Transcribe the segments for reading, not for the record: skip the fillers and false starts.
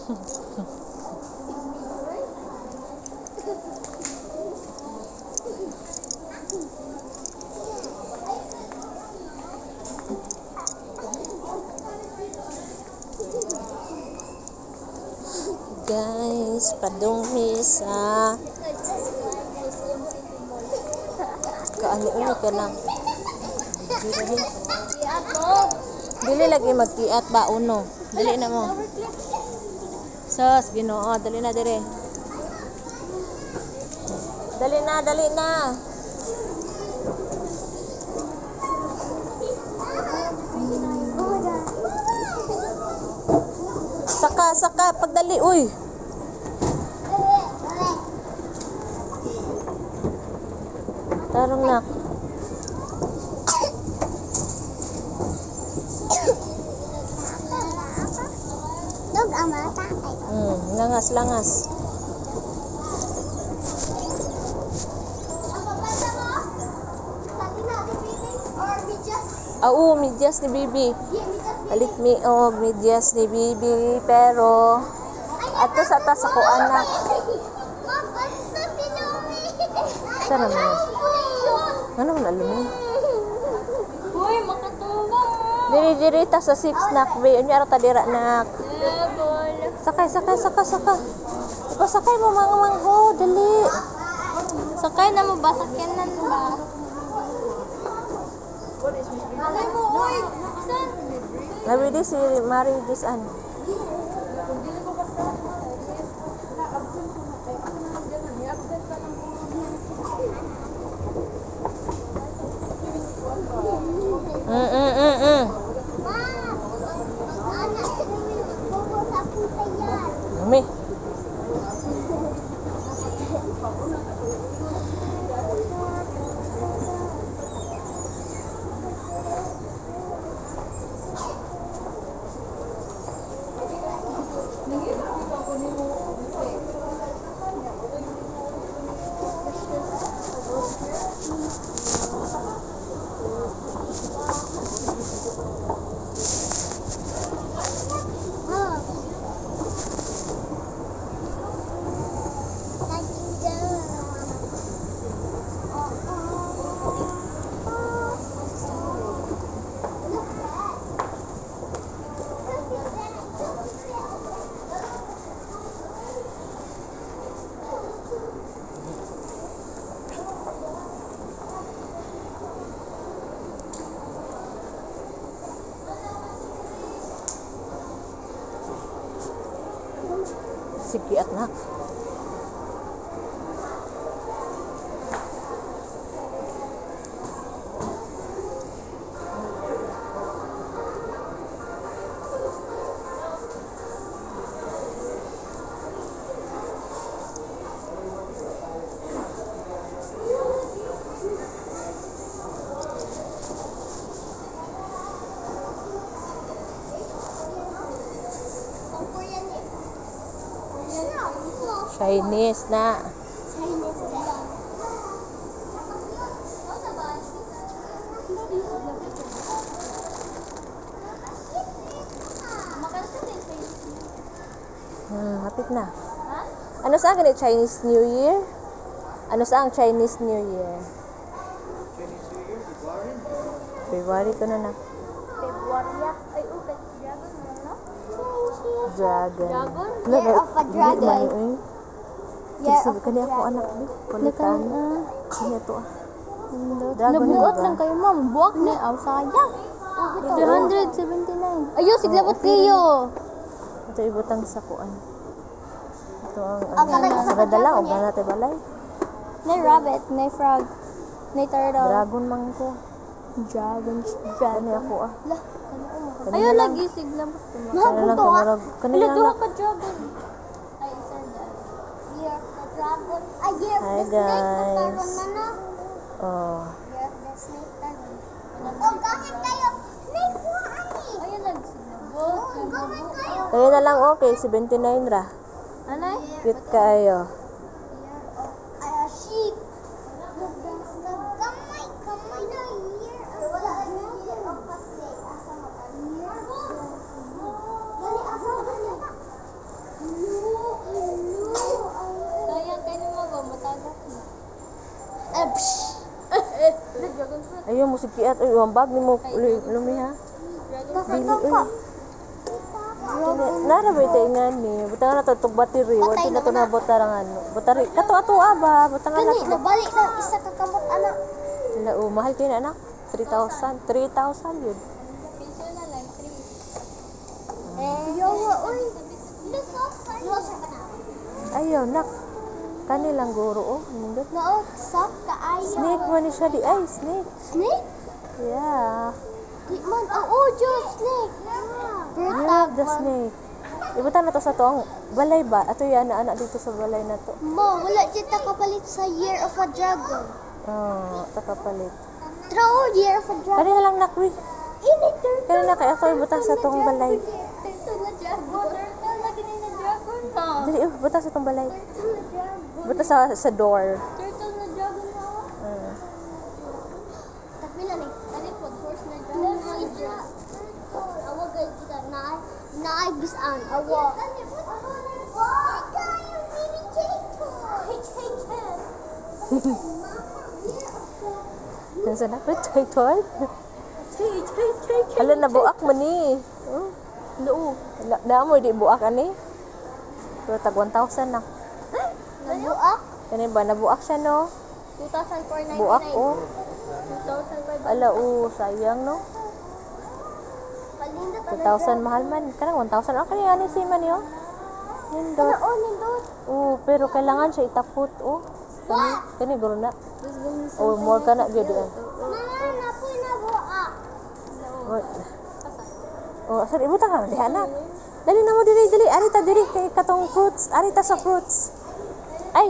Guys, padunghi sa kaali-uli ka lang. Dili lagi magkiat ba uno. Dili na mo. Sos, Ginoo, dali na dire. Dali na, dali na. Saka, pagdali, uy. Tarong nak. Langas. Medyas ni Bibi. Alit mi og medyas ni Bibi pero ato sa ta sa ko anak. Sana mo. Ano man alumi? Uy, makatulong. Diri ta sa six nak be. Unya ra ta dira nak. Sakay. Ipasakay mo mga mangho, dali. Sakay na mo ba? Sakyanan ba? Alay mo, uy! Saan? Labi di si Mari Disan. Umi. Sige at nak. Chinese na. Hapit na. Ano sa akin Chinese New Year? Ano sa ang Chinese New Year? February ko na na. February. Ay, okay. Dragon mo, no? Dragon. Year of a dragon. Year of a dragon. Ako anak bi. Palitan. Kanya to ah. Nabuot lang kayo, ma'am. Buwak na. Aw, sayang. 379. Ayun, siglabot kayo. Ito ibutang sa kuan. Ito ang sa dala o na natin balay. Nay rabbit, nay frog, nay turtle. Dragon man ko. Dragon. Kani ako ah. Ayun, lagi siglabot ko. Kanila lang kamarag. Kanila lang. Ka dragon. Ay, isa na. Year of the dragon. Ay, year of Hi, the snake. guys. Nagkaroon na na. Oh. Year of the snake. Oh, gamit kayo. Snake po, ani. Ayun, nagsiglabot. Gamit kayo. Kaya na lang okay, 79 ra. Anay? Cute kayo. Sheep. Kamay na year of the snake. Ayaw mo sikiat. Uy, ang bag ni mo. Lumi ha. Dili, uy. Narabay tayo nga ni. Butang na ito itong battery. Wala na ito na botarang ano. Battery. Kato-ato ba? Butang na Gani, ito. nabalik ng isa kakamot, anak. Wala, mahal kayo na anak. 3,000. 3,000 yun. Piso na lang, 3. Yawa, uy. Lusa ka na. Ayaw, nak. Kanilang guro, oh. Nindot. Naog, sak ka ayaw. Snake man ni siya di. Ay, snake. Snake? Yeah. Di man, ang audio, snake. Yeah, the snake. Ibutan na to sa to ang balay ba? Ato yan, anak dito sa balay na to. Ma, wala dyan kapalit sa Year of a Dragon. Oh, takapalit. Trao, Year of a Dragon. Kanina lang nakwi. Ini, turtle. Kanina kaya ako ibutan sa tong balay. Turtle na dragon. Turtle na ganyan na dragon, ha? Dali, butan sa tong balay. Turtle na dragon. Butan sa door. Turtle na dragon, ha? Uh, Tapila ni. Ano po, horse na dragon. Awa guys, kita naaigisaan. Awa. Yan sa napit, toy. Hala, nabuak man ni. Oh, loo. Damo, di buak ani. Pero tag 1,000 na. Nabuak? Kani ba, nabuak siya no? 2,499. Buak, oh. 2,500. Ala, oh, sayang no? Palindot. 2,000 mahal man. Kanang 1,000. Ah, kani ani si man yun. Nindot. Oh, nindot. Oh, pero kailangan siya itapot, oh. Kani guro na. Oh, more ka na gyud yan. Mama, napoy na buak. Oh, sorry, ibuta ka di anak. Dali na mo dili. Arita diri kay katong fruits. Arita sa fruits. Ay,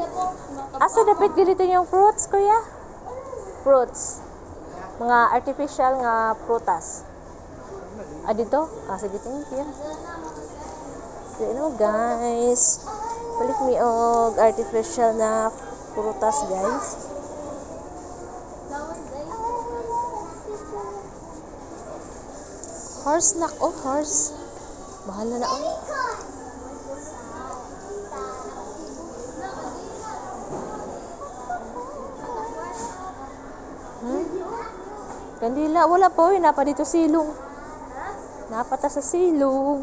asa dapat dito yung fruits, kuya? Fruits. Mga artificial nga prutas. Ah, dito? Ah, sige, thank you. So, you know, guys. Balik mi og artificial na prutas, guys. Horse nak, oh, horse. Bahala na, oh. Kandila, wala po, napa dito silong. Napata sa silong.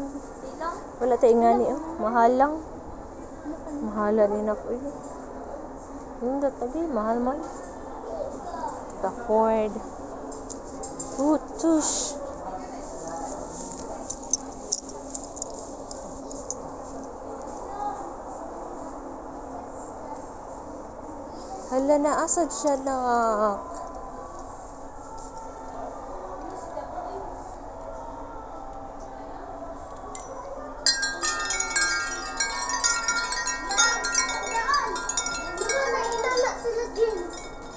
Wala tayo nga ni, oh. Mahal lang. Mahala din ako, eh. Hindi, tabi, mahal man. The Ford. Tush. Hala, naasad siya na.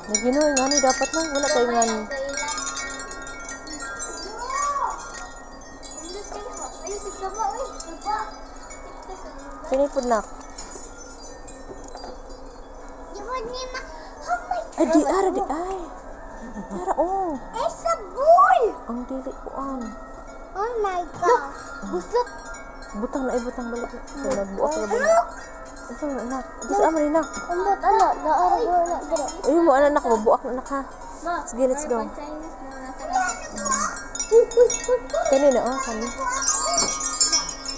Naginoy nga ni, dapat lang. Wala tayo nga ni. Pinipod na. Ay, di ara, di ay. Ara, oh. It's a bull! Ang dili ko an. Oh my God. Busot. Butang na, butang balik na. So, nagbuak na ba na? Ito na, anak. Ito sa amin, anak. Ambot, ano? Naarag mo na. Dito. Ayun mo, anak, mabuak na, anak, ha. Sige, let's go. Kanina, oh, kanina.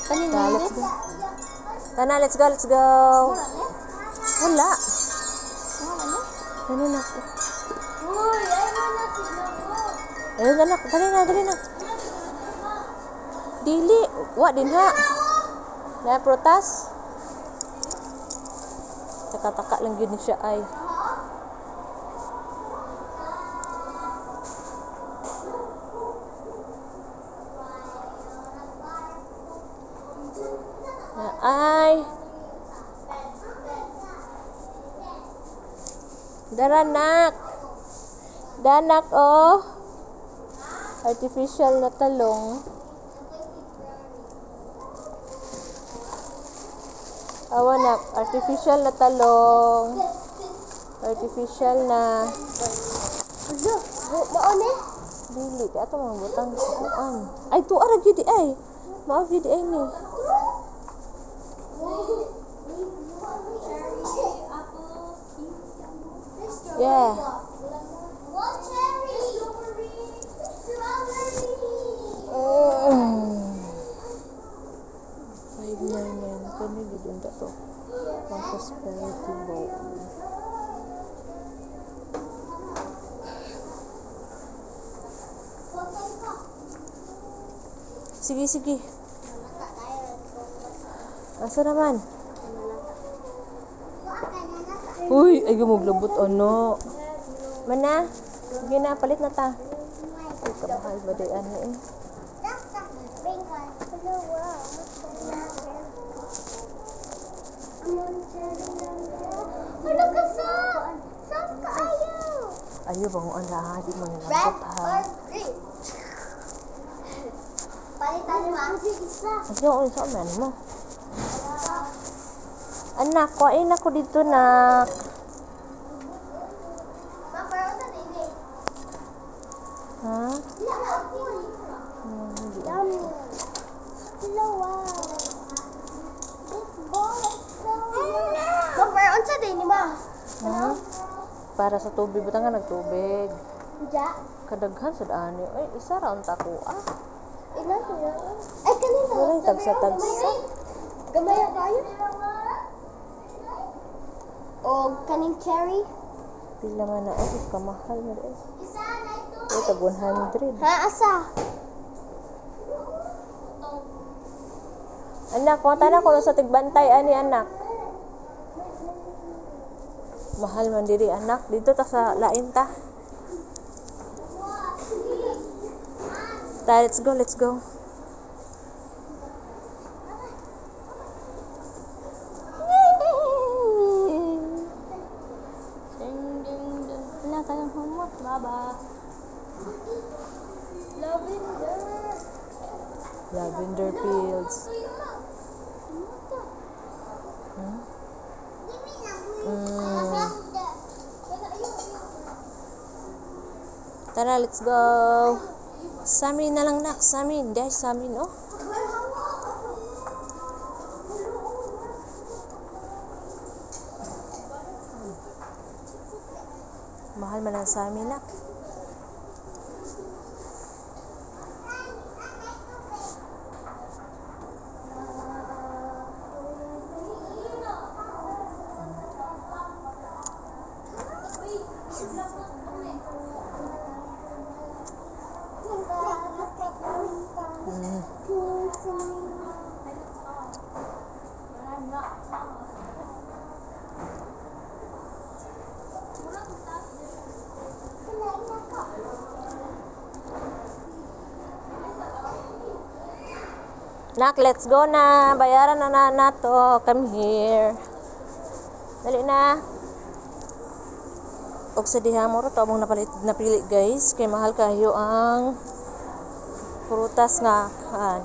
Kanina, Let's go. Tana, let's go. Wala. Kanina. Uy, ay mo na sila mo. Ayun, anak, dali na. Dili, wa din ha. Na protas. Taka-taka lang yun siya ay. Na ay. Danak, oh. Artificial na talong. Awanak, artificial na talong. Artificial na. Ulo, maone? Dili, ato mga butang kuan. Ay, tuarag yun di ay. Maaf yun di ay ni. Yeah. What cherry? 899 kani gid ta to. Ang prosperity bowl. Sige, sige. Asa naman? Uy, ay gumuglabot ano. Mana? Sige na, palit na ta. Ay, kamahal ba day ano eh. Ayo bang ang lahat di mo nilambot ha. Palitan mo ang isa. Ayo, ano sa man mo? Anak, kuhain ako dito, nak. Ha? Ha? Para sa tubig, buta nga nagtubig. Kadaghan sa daan eh. Ay, isa ra unta ko. Ay, kanina. Wala tagsa-tagsa. Gamay ang kayo? O kaning cherry? Pila man na ay kamahal na rin. Ay, tag 100. Ha, asa? Anak, kuha na ko sa tigbantay ani anak. Mahal man diri anak. Dito ta sa lain ta. Let's go, let's go. Wala ka ng homework, baba. Lavender. Lavender fields. Tara, let's go. Samin na lang nak, samin. Dahil samin, oh. Mahal man ang samin nak. Nak, let's go na. Bayaran na nato. Come here. Dali na. Og sa diha mo ro to among napili guys. Kay mahal kayo ang prutas nga kan.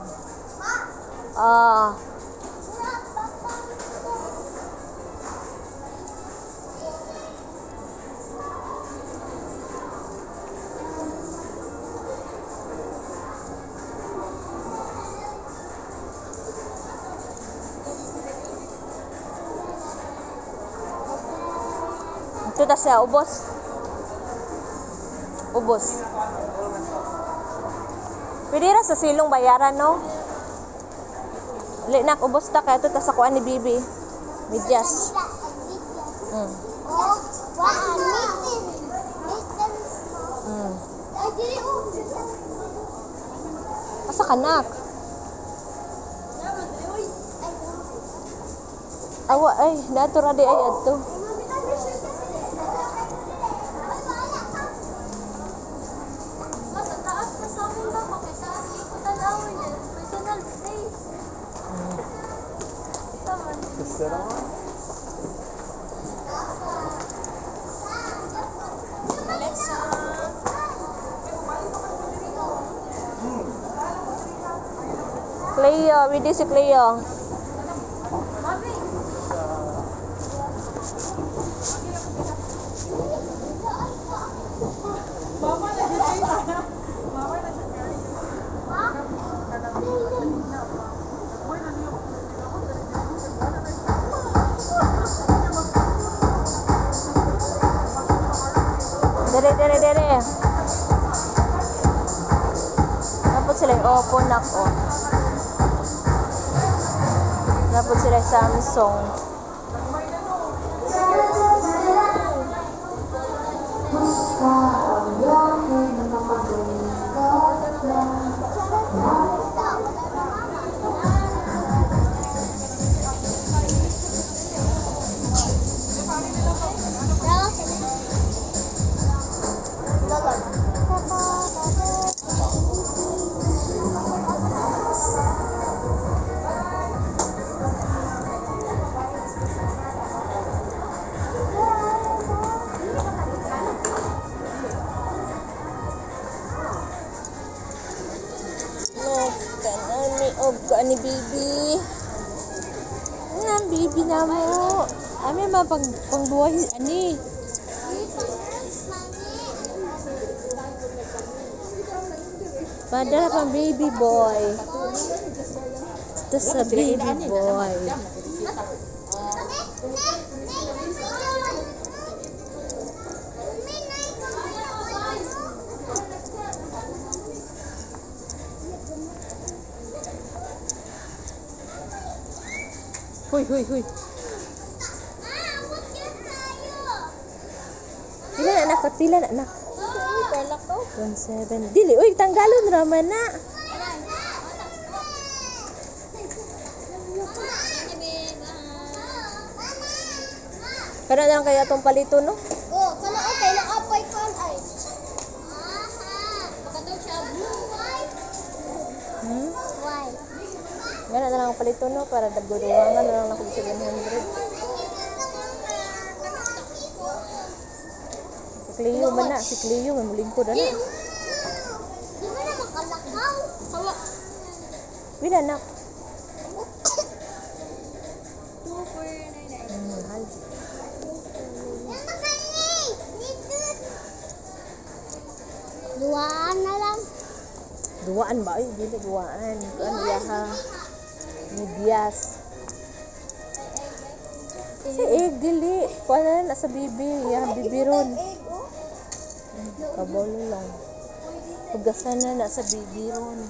Ito ta siya, ubos. Ubos. Pwede ra sa silong bayaran, no? Nak, ubos ta kaya ito ta sa kuan ni Bibi. Medyas. Asa ka, nak? Awa, ay, dato ra di ay adto. Cleo, video si Cleo. Dere. Tapos sila yung open ako. na po sila Samsung. Ani baby. Ang baby na mo. Ami ma pangbuhay ani. Padahal pang baby boy. Ito sa baby boy. Huy. Pila na anak? Pila na anak? 17. Dili, uy, tanggalon raman na. Kana lang kaya itong palito, no? Oh, kana okay lang apoy kon ay. Bakadaw siya blue white. White. Gana na lang ang palito, no? Para dagduruwangan na lang ako 700. Si Cleo man na. Si Cleo, may mulingkod na. Di mo na makalakaw. Hawa. Bila na. 2499. Mahal. Duaan na lang. Duwaan ba? Ay, dili duwaan. Ano yaha? Medias. Si egg, dili. Kuha na nasa bibi. Yaha, bibi ron. Kabalo lang. Pugasan na nasa bibi ron.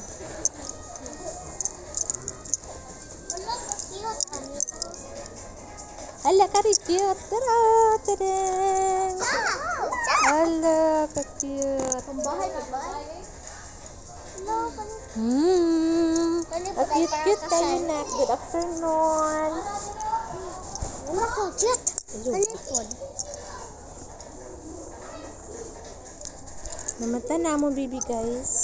Hala, ka-cute. Tara, tadeng. Hala, ka-cute. Pambahay ka ba? Ang cute-cute kayo na. Good afternoon. Wala ko, cute. Alipod. Namata na mo, baby guys.